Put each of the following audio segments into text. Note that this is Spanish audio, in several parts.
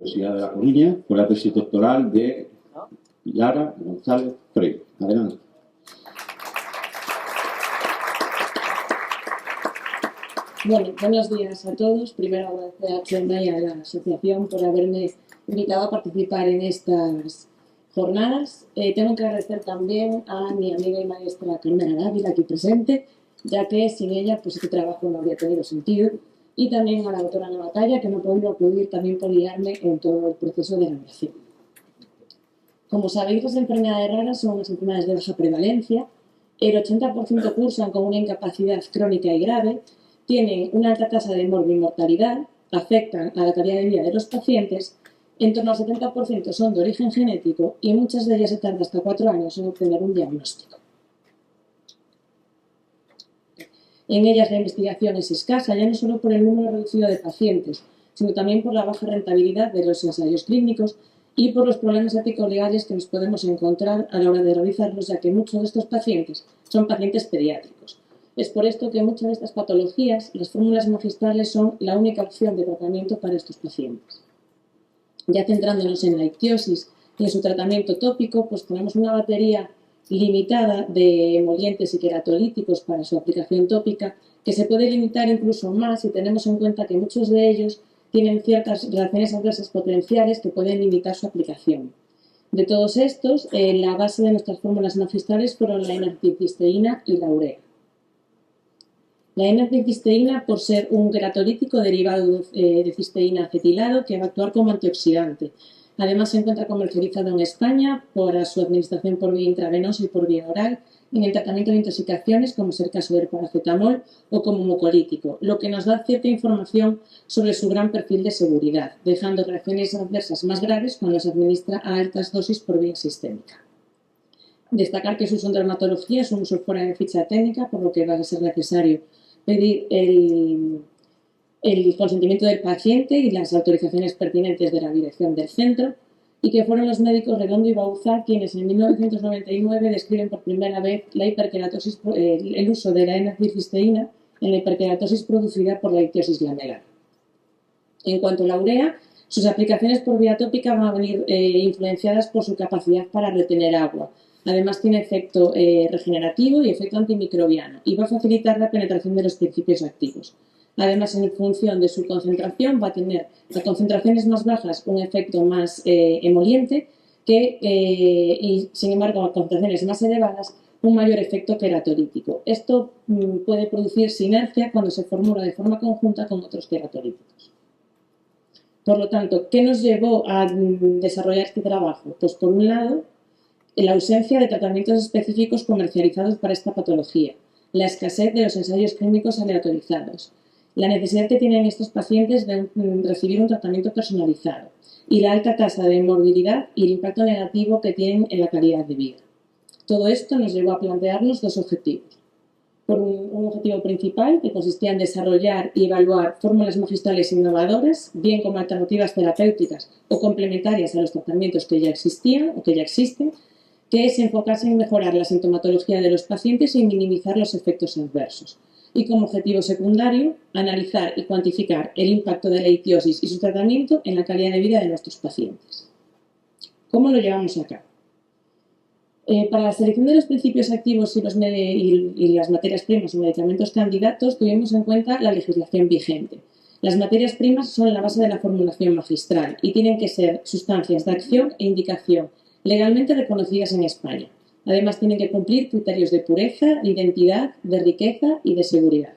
Universidad de La Coruña, con la tesis doctoral de Lara González Freire. Adelante. Bueno, buenos días a todos. Primero agradecer a Chenda y a la asociación por haberme invitado a participar en estas jornadas. Tengo que agradecer también a mi amiga y maestra Carmen Arávila, aquí presente, ya que sin ella pues este trabajo no habría tenido sentido. Y también a la doctora Ana Batalla, que no ha podido acudir también por guiarme en todo el proceso de elaboración. Como sabéis, las enfermedades raras son las enfermedades de baja prevalencia. El 80% cursan con una incapacidad crónica y grave, tienen una alta tasa de morbimortalidad, afectan a la calidad de vida de los pacientes, en torno al 70% son de origen genético y muchas de ellas se tardan hasta 4 años en obtener un diagnóstico. En ellas la investigación es escasa, ya no solo por el número reducido de pacientes, sino también por la baja rentabilidad de los ensayos clínicos y por los problemas ético-legales que nos podemos encontrar a la hora de realizarlos, ya que muchos de estos pacientes son pacientes pediátricos. Es por esto que muchas de estas patologías, las fórmulas magistrales son la única opción de tratamiento para estos pacientes. Ya centrándonos en la ictiosis y en su tratamiento tópico, pues tenemos una batería limitada de emolientes y queratolíticos para su aplicación tópica, que se puede limitar incluso más si tenemos en cuenta que muchos de ellos tienen ciertas reacciones adversas potenciales que pueden limitar su aplicación. De todos estos, la base de nuestras fórmulas magistrales fueron la N-acetilcisteína y la urea. La N-acetilcisteína, por ser un queratolítico derivado de cisteína acetilado, que va a actuar como antioxidante. Además, se encuentra comercializado en España para su administración por vía intravenosa y por vía oral en el tratamiento de intoxicaciones, como es el caso del paracetamol, o como mucolítico, lo que nos da cierta información sobre su gran perfil de seguridad, dejando reacciones adversas más graves cuando se administra a altas dosis por vía sistémica. Destacar que su uso en dermatología es un uso fuera de ficha técnica, por lo que va a ser necesario pedir el consentimiento del paciente y las autorizaciones pertinentes de la dirección del centro, y que fueron los médicos Redondo y Bauzá quienes en 1999 describen por primera vez la hiperkeratosis, el uso de la N-acetilcisteína en la hiperkeratosis producida por la ictiosis lamelar. En cuanto a la urea, sus aplicaciones por vía tópica van a venir influenciadas por su capacidad para retener agua. Además tiene efecto regenerativo y efecto antimicrobiano y va a facilitar la penetración de los principios activos. Además, en función de su concentración, va a tener a concentraciones más bajas un efecto más emoliente y, sin embargo, a concentraciones más elevadas, un mayor efecto queratolítico. Esto puede producir sinergia cuando se formula de forma conjunta con otros queratolíticos. Por lo tanto, ¿qué nos llevó a desarrollar este trabajo? Pues, por un lado, la ausencia de tratamientos específicos comercializados para esta patología, la escasez de los ensayos clínicos aleatorizados, la necesidad que tienen estos pacientes de recibir un tratamiento personalizado y la alta tasa de morbilidad y el impacto negativo que tienen en la calidad de vida. Todo esto nos llevó a plantearnos dos objetivos. Por un objetivo principal, que consistía en desarrollar y evaluar fórmulas magistrales innovadoras, bien como alternativas terapéuticas o complementarias a los tratamientos que ya existían o que ya existen, que se enfocasen en mejorar la sintomatología de los pacientes y minimizar los efectos adversos. Y como objetivo secundario, analizar y cuantificar el impacto de la ictiosis y su tratamiento en la calidad de vida de nuestros pacientes. ¿Cómo lo llevamos a cabo? Para la selección de los principios activos y las materias primas o medicamentos candidatos, tuvimos en cuenta la legislación vigente. Las materias primas son la base de la formulación magistral y tienen que ser sustancias de acción e indicación legalmente reconocidas en España. Además, tienen que cumplir criterios de pureza, de identidad, de riqueza y de seguridad.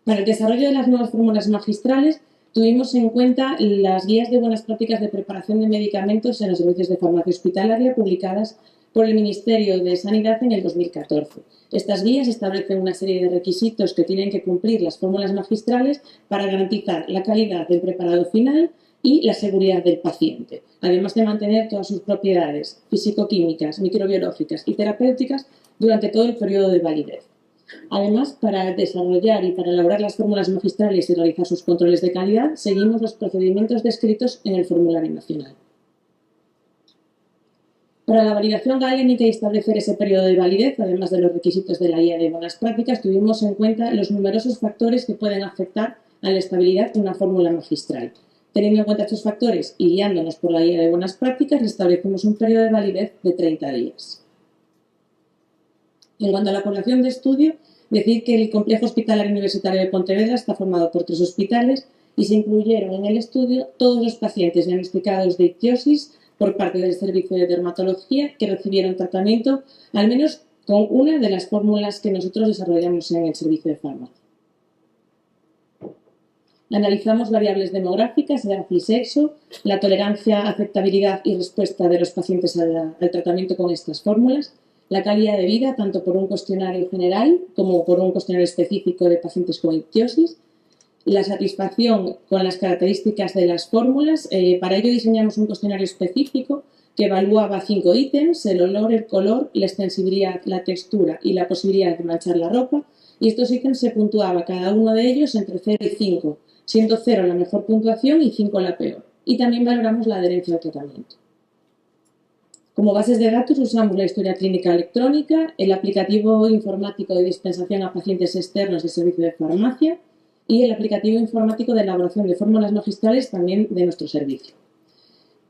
Para el desarrollo de las nuevas fórmulas magistrales, tuvimos en cuenta las guías de buenas prácticas de preparación de medicamentos en los servicios de farmacia hospitalaria publicadas por el Ministerio de Sanidad en el 2014. Estas guías establecen una serie de requisitos que tienen que cumplir las fórmulas magistrales para garantizar la calidad del preparado final y la seguridad del paciente, además de mantener todas sus propiedades físico-químicas, microbiológicas y terapéuticas durante todo el periodo de validez. Además, para desarrollar y para elaborar las fórmulas magistrales y realizar sus controles de calidad, seguimos los procedimientos descritos en el formulario nacional. Para la validación galénica y establecer ese periodo de validez, además de los requisitos de la guía de buenas prácticas, tuvimos en cuenta los numerosos factores que pueden afectar a la estabilidad de una fórmula magistral. Teniendo en cuenta estos factores y guiándonos por la guía de buenas prácticas, le establecemos un periodo de validez de 30 días. En cuanto a la población de estudio, decir que el Complejo Hospitalario Universitario de Pontevedra está formado por 3 hospitales y se incluyeron en el estudio todos los pacientes diagnosticados de ictiosis por parte del Servicio de Dermatología que recibieron tratamiento al menos con una de las fórmulas que nosotros desarrollamos en el servicio de farmacia. Analizamos variables demográficas, edad y sexo, la tolerancia, aceptabilidad y respuesta de los pacientes al tratamiento con estas fórmulas, la calidad de vida tanto por un cuestionario general como por un cuestionario específico de pacientes con ictiosis, la satisfacción con las características de las fórmulas. Para ello diseñamos un cuestionario específico que evaluaba 5 ítems: el olor, el color, la extensibilidad, la textura y la posibilidad de manchar la ropa, y estos ítems se puntuaba cada uno de ellos entre 0 y 5, siendo 0 la mejor puntuación y 5 la peor. Y también valoramos la adherencia al tratamiento. Como bases de datos usamos la historia clínica electrónica, el aplicativo informático de dispensación a pacientes externos del servicio de farmacia y el aplicativo informático de elaboración de fórmulas magistrales también de nuestro servicio.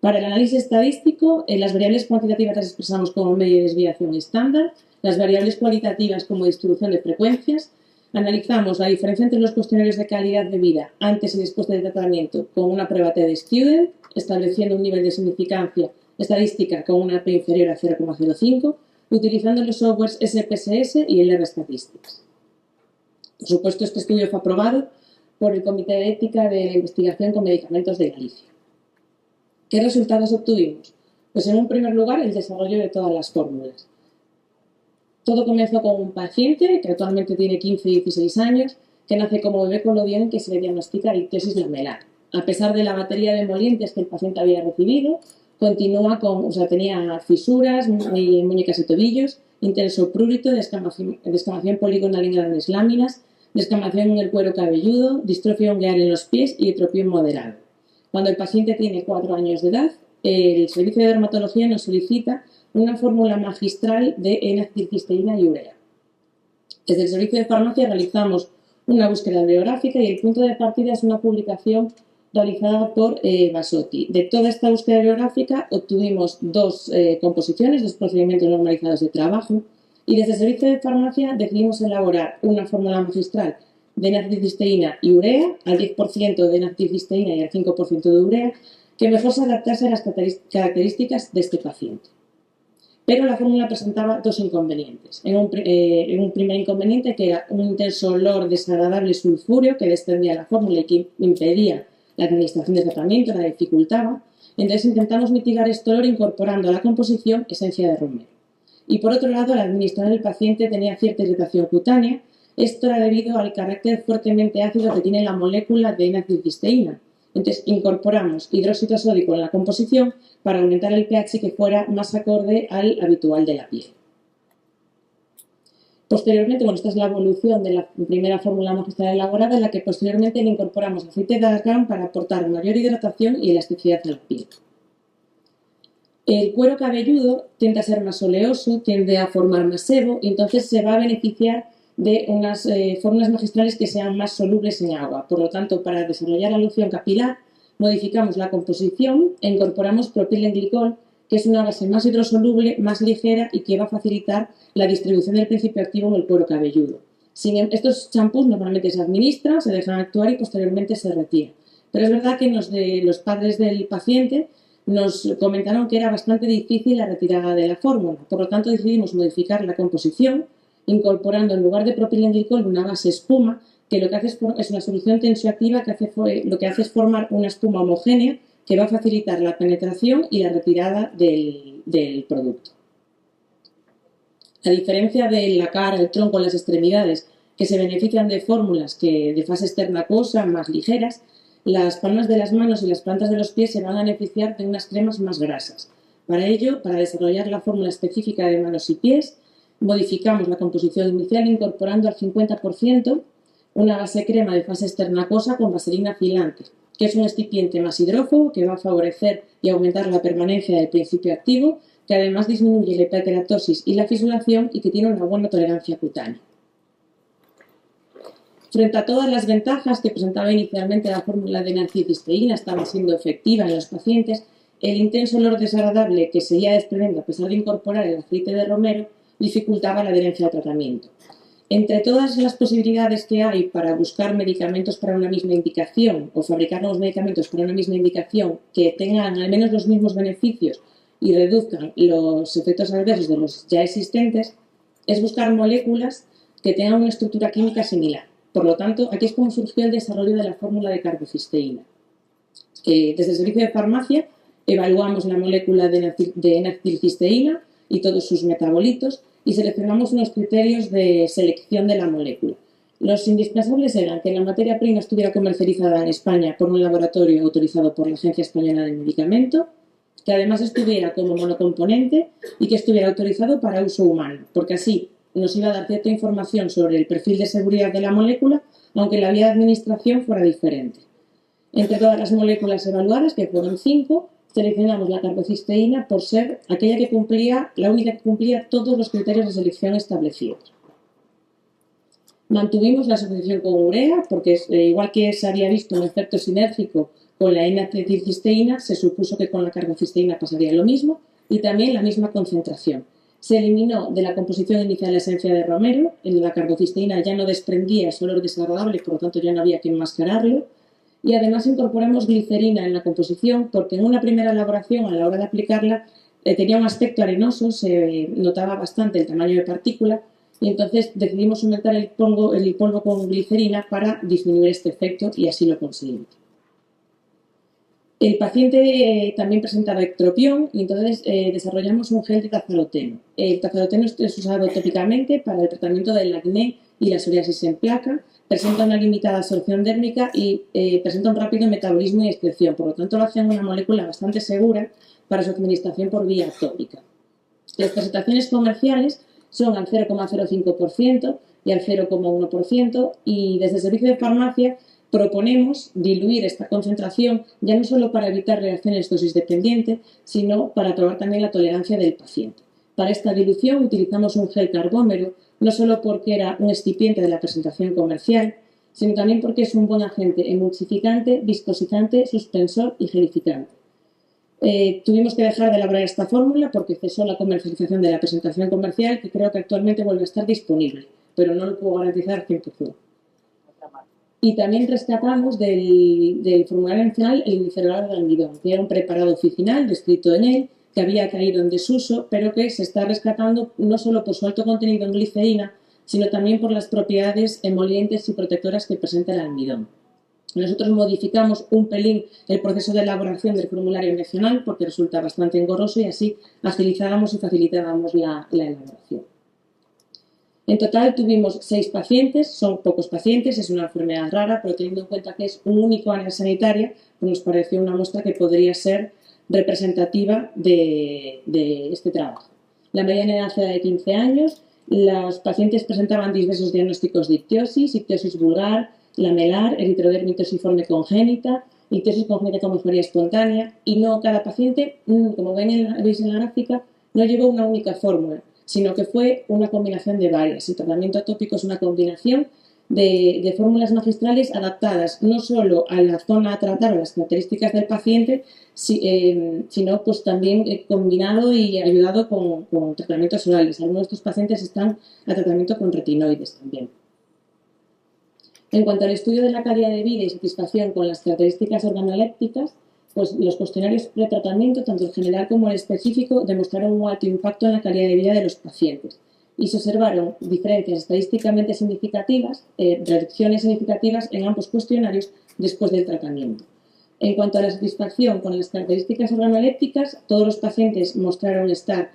Para el análisis estadístico, las variables cuantitativas las expresamos como medio de desviación estándar, las variables cualitativas como distribución de frecuencias. Analizamos la diferencia entre los cuestionarios de calidad de vida antes y después del tratamiento con una prueba TED-Student, estableciendo un nivel de significancia estadística con una P inferior a 0,05, utilizando los softwares SPSS y el R-Statistics. Por supuesto, este estudio fue aprobado por el Comité de Ética de la Investigación con Medicamentos de Galicia. ¿Qué resultados obtuvimos? Pues en un primer lugar, el desarrollo de todas las fórmulas. Todo comenzó con un paciente que actualmente tiene 15 y 16 años, que nace como bebé colodión que se le diagnostica ictiosis lamelar. A pesar de la batería de emolientes que el paciente había recibido, tenía fisuras, muñecas y tobillos, intenso prurito, descamación poligonal en grandes láminas, descamación en el cuero cabelludo, distrofia ungueal en los pies y atropión moderado. Cuando el paciente tiene 4 años de edad, el servicio de dermatología nos solicita una fórmula magistral de N-acetilcisteína y urea. Desde el servicio de farmacia realizamos una búsqueda bibliográfica y el punto de partida es una publicación realizada por Basotti. De toda esta búsqueda bibliográfica obtuvimos 2 composiciones, 2 procedimientos normalizados de trabajo, y desde el servicio de farmacia decidimos elaborar una fórmula magistral de N-acetilcisteína y urea, al 10% de N-acetilcisteína y al 5% de urea, que mejor se adaptase a las características de este paciente. Pero la fórmula presentaba 2 inconvenientes. En un primer inconveniente, que era un intenso olor desagradable sulfúreo que descendía la fórmula y que impedía la administración del tratamiento, la dificultaba. Entonces intentamos mitigar este olor incorporando a la composición esencia de romero. Y por otro lado, al administrar el paciente tenía cierta irritación cutánea. Esto era debido al carácter fuertemente ácido que tiene la molécula de N-acetilcisteína. Entonces incorporamos hidróxido sódico en la composición para aumentar el pH y que fuera más acorde al habitual de la piel. Posteriormente, esta es la evolución de la primera fórmula magistral elaborada, en la que posteriormente le incorporamos aceite de argán para aportar mayor hidratación y elasticidad a la piel. El cuero cabelludo tiende a ser más oleoso, tiende a formar más sebo y entonces se va a beneficiar de unas fórmulas magistrales que sean más solubles en agua. Por lo tanto, para desarrollar la loción capilar, modificamos la composición e incorporamos propilenglicol, que es una base más hidrosoluble, más ligera y que va a facilitar la distribución del principio activo en el cuero cabelludo. Estos champús normalmente se administran, se dejan actuar y posteriormente se retiran. Pero es verdad que los padres del paciente nos comentaron que era bastante difícil la retirada de la fórmula. Por lo tanto, decidimos modificar la composición, incorporando en lugar de propilenglicol una base espuma, que lo que hace es una solución tensioactiva que lo que hace es formar una espuma homogénea que va a facilitar la penetración y la retirada del producto. A diferencia de la cara, el tronco, las extremidades, que se benefician de fórmulas de fase externa acuosa más ligeras, las palmas de las manos y las plantas de los pies se van a beneficiar de unas cremas más grasas. Para ello, para desarrollar la fórmula específica de manos y pies, modificamos la composición inicial incorporando al 50% una base crema de fase externa acuosa con vaselina filante, que es un excipiente más hidrófobo que va a favorecer y aumentar la permanencia del principio activo, que además disminuye la hiperkeratosis y la fisuración y que tiene una buena tolerancia cutánea. Frente a todas las ventajas que presentaba inicialmente la fórmula de N-acetilcisteína, estaba siendo efectiva en los pacientes, el intenso olor desagradable que seguía desprendiendo a pesar de incorporar el aceite de romero dificultaba la adherencia al tratamiento. Entre todas las posibilidades que hay para buscar medicamentos para una misma indicación o fabricar nuevos medicamentos para una misma indicación que tengan al menos los mismos beneficios y reduzcan los efectos adversos de los ya existentes, es buscar moléculas que tengan una estructura química similar. Por lo tanto, aquí es como surgió el desarrollo de la fórmula de carbocisteína. Desde el servicio de farmacia evaluamos la molécula de N-acetilcisteína y todos sus metabolitos y seleccionamos unos criterios de selección de la molécula. Los indispensables eran que la materia prima estuviera comercializada en España por un laboratorio autorizado por la Agencia Española del Medicamento, que además estuviera como monocomponente y que estuviera autorizado para uso humano, porque así nos iba a dar cierta información sobre el perfil de seguridad de la molécula, aunque la vía de administración fuera diferente. Entre todas las moléculas evaluadas, que fueron 5, seleccionamos la carbocisteína por ser aquella que cumplía, la única que cumplía todos los criterios de selección establecidos. Mantuvimos la asociación con urea, porque igual que se había visto un efecto sinérgico con la N-acetilcisteína, se supuso que con la carbocisteína pasaría lo mismo, y también la misma concentración. Se eliminó de la composición inicial la esencia de romero, en la carbocisteína ya no desprendía ese olor desagradable, por lo tanto ya no había que enmascararlo, y además incorporamos glicerina en la composición porque en una primera elaboración, a la hora de aplicarla, tenía un aspecto arenoso, se notaba bastante el tamaño de partícula, y entonces decidimos aumentar el polvo con glicerina para disminuir este efecto y así lo conseguimos. El paciente también presentaba ectropión y entonces desarrollamos un gel de tazaroteno. El tazaroteno es usado tópicamente para el tratamiento del acné y la psoriasis en placa, presenta una limitada absorción dérmica y presenta un rápido metabolismo y excreción, por lo tanto lo hace una molécula bastante segura para su administración por vía tópica. Las presentaciones comerciales son al 0,05% y al 0,1% y desde el servicio de farmacia proponemos diluir esta concentración ya no solo para evitar reacciones dosis dependientes, sino para probar también la tolerancia del paciente. Para esta dilución utilizamos un gel carbómero, no solo porque era un excipiente de la presentación comercial, sino también porque es un buen agente emulsificante, viscosizante, suspensor y gelificante. Tuvimos que dejar de elaborar esta fórmula porque cesó la comercialización de la presentación comercial, que creo que actualmente vuelve a estar disponible, pero no lo puedo garantizar 100%. Y también rescatamos del formulario nacional el glicerolado de almidón, que era un preparado oficinal descrito en él, que había caído en desuso, pero que se está rescatando no solo por su alto contenido en glicerina, sino también por las propiedades emolientes y protectoras que presenta el almidón. Nosotros modificamos un pelín el proceso de elaboración del formulario nacional porque resulta bastante engorroso y así agilizábamos y facilitábamos la elaboración. En total tuvimos 6 pacientes, son pocos pacientes, es una enfermedad rara, pero teniendo en cuenta que es un único área sanitaria, pues nos pareció una muestra que podría ser representativa de este trabajo. La mediana edad era de 15 años, los pacientes presentaban diversos diagnósticos de ictiosis vulgar, lamelar, eritrodermitosiforme congénita, ictiosis congénita con mejoría espontánea, y no cada paciente, como veis en la gráfica, no llevó una única fórmula, sino que fue una combinación de varias. El tratamiento atópico es una combinación de fórmulas magistrales adaptadas no solo a la zona a tratar o a las características del paciente, sino pues también combinado y ayudado con tratamientos orales. Algunos de estos pacientes están a tratamiento con retinoides también. En cuanto al estudio de la calidad de vida y satisfacción con las características organolépticas, pues los cuestionarios pretratamiento, tanto el general como el específico, demostraron un alto impacto en la calidad de vida de los pacientes y se observaron diferencias estadísticamente significativas, reducciones significativas en ambos cuestionarios después del tratamiento. En cuanto a la satisfacción con las características organolépticas, todos los pacientes mostraron estar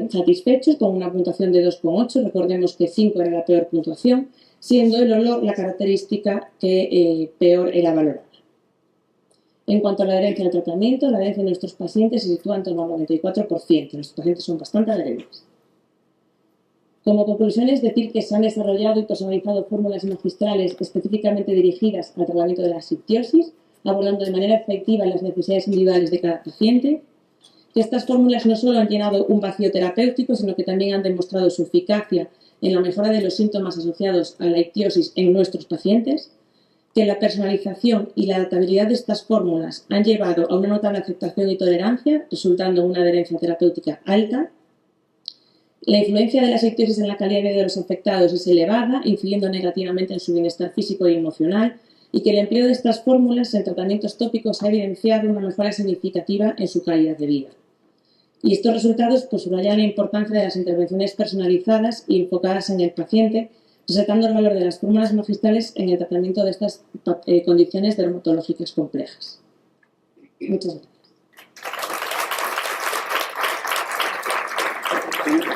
satisfechos con una puntuación de 2,8, recordemos que 5 era la peor puntuación, siendo el olor la característica que peor era valorada. En cuanto a la adherencia al tratamiento, la adherencia de nuestros pacientes se sitúa en torno al 94%. Nuestros pacientes son bastante adherentes. Como conclusión es decir que se han desarrollado y personalizado fórmulas magistrales específicamente dirigidas al tratamiento de la ictiosis, abordando de manera efectiva las necesidades individuales de cada paciente, que estas fórmulas no solo han llenado un vacío terapéutico, sino que también han demostrado su eficacia en la mejora de los síntomas asociados a la ictiosis en nuestros pacientes, que la personalización y la adaptabilidad de estas fórmulas han llevado a una notable aceptación y tolerancia, resultando en una adherencia terapéutica alta. La influencia de las ictiosis en la calidad de vida de los afectados es elevada, influyendo negativamente en su bienestar físico y emocional, y que el empleo de estas fórmulas en tratamientos tópicos ha evidenciado una mejora significativa en su calidad de vida. Y estos resultados pues, subrayan la importancia de las intervenciones personalizadas y enfocadas en el paciente, resaltando el valor de las fórmulas magistrales en el tratamiento de estas condiciones dermatológicas complejas. Muchas gracias.